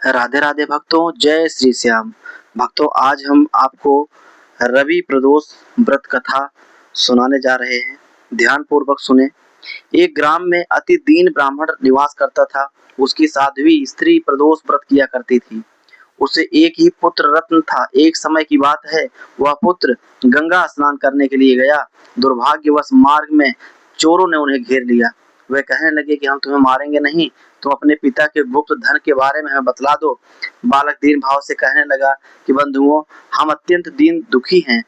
राधे राधे भक्तों, जय श्री श्याम। भक्तों, आज हम आपको रवि प्रदोष व्रत कथा सुनाने जा रहे हैं। ध्यान पूर्वक सुने। एक ग्राम में अति दीन ब्राह्मण निवास करता था। उसकी साध्वी स्त्री प्रदोष व्रत किया करती थी। उसे एक ही पुत्र रत्न था। एक समय की बात है, वह पुत्र गंगा स्नान करने के लिए गया। दुर्भाग्यवश मार्ग में चोरों ने उन्हें घेर लिया। वे कहने लगे कि हम तुम्हें मारेंगे नहीं, तुम अपने पिता के गुप्त धन के बारे में हमें बतला दो। बालक दीन भाव से कहने लगा कि बंधुओं, हम अत्यंत दीन दुखी हैं,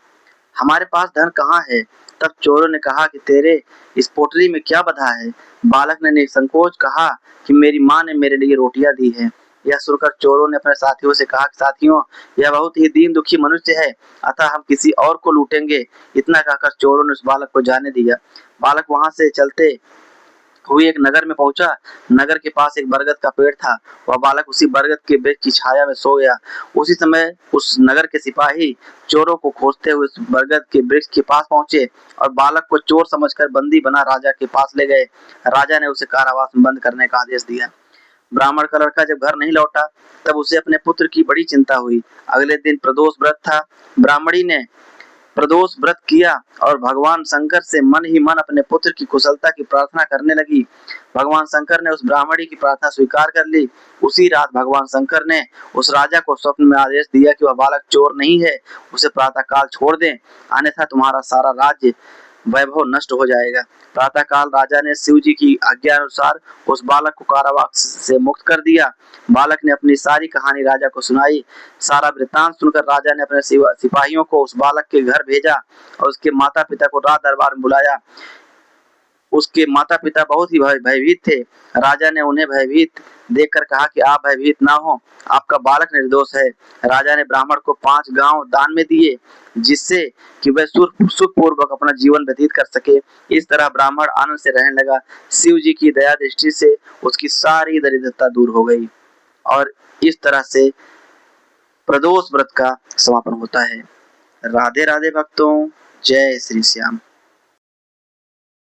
हमारे पास धन कहाँ है। तब चोरों ने कहा कि तेरे इस पोटली में क्या बधा है। बालक ने निसंकोच कहा कि मेरी माँ ने मेरे लिए रोटियां दी है। यह सुनकर चोरों ने अपने साथियों से कहा कि साथियों, यह बहुत ही दीन दुखी मनुष्य है, अतः हम किसी और को लूटेंगे। इतना कहकर चोरों ने उस बालक को जाने दिया। बालक वहां से चलते हुए एक नगर में पहुंचा। नगर के पास एक बरगद का पेड़ था। वह बालक उसी बरगद के वृक्ष की छाया में सो गया। उसी समय उस नगर के सिपाही चोरों को खोजते हुए उस बरगद के वृक्ष के पास पहुंचे और बालक को चोर समझकर बंदी बना राजा के पास ले गए। राजा ने उसे कारावास में बंद करने का आदेश दिया। ब्राह्मण का लड़का जब घर नहीं लौटा, तब उसे अपने पुत्र की बड़ी चिंता हुई। अगले दिन प्रदोष व्रत था। ब्राह्मणी ने प्रदोष व्रत किया और भगवान शंकर से मन ही मन अपने पुत्र की कुशलता की प्रार्थना करने लगी। भगवान शंकर ने उस ब्राह्मणी की प्रार्थना स्वीकार कर ली। उसी रात भगवान शंकर ने उस राजा को स्वप्न में आदेश दिया कि वह बालक चोर नहीं है, उसे प्रातः काल छोड़ दें, अन्यथा तुम्हारा सारा राज्य वैभव नष्ट हो जाएगा। प्रातः काल राजा ने शिव जी की आज्ञा अनुसार उस बालक को कारावास से मुक्त कर दिया। बालक ने अपनी सारी कहानी राजा को सुनाई। सारा वृत्तांत सुनकर राजा ने अपने सिपाहियों को उस बालक के घर भेजा और उसके माता पिता को राज दरबार में बुलाया। उसके माता पिता बहुत ही भयभीत थे। राजा ने उन्हें भयभीत देखकर कहा कि आप भयभीत ना हो, आपका बालक निर्दोष है। राजा ने ब्राह्मण को 5 गांव दान में दिए, जिससे कि वह सुखपूर्वक अपना जीवन व्यतीत कर सके। इस तरह ब्राह्मण आनंद से रहने लगा। शिव जी की दया दृष्टि से उसकी सारी दरिद्रता दूर हो गई और इस तरह से प्रदोष व्रत का समापन होता है। राधे राधे भक्तों, जय श्री श्याम।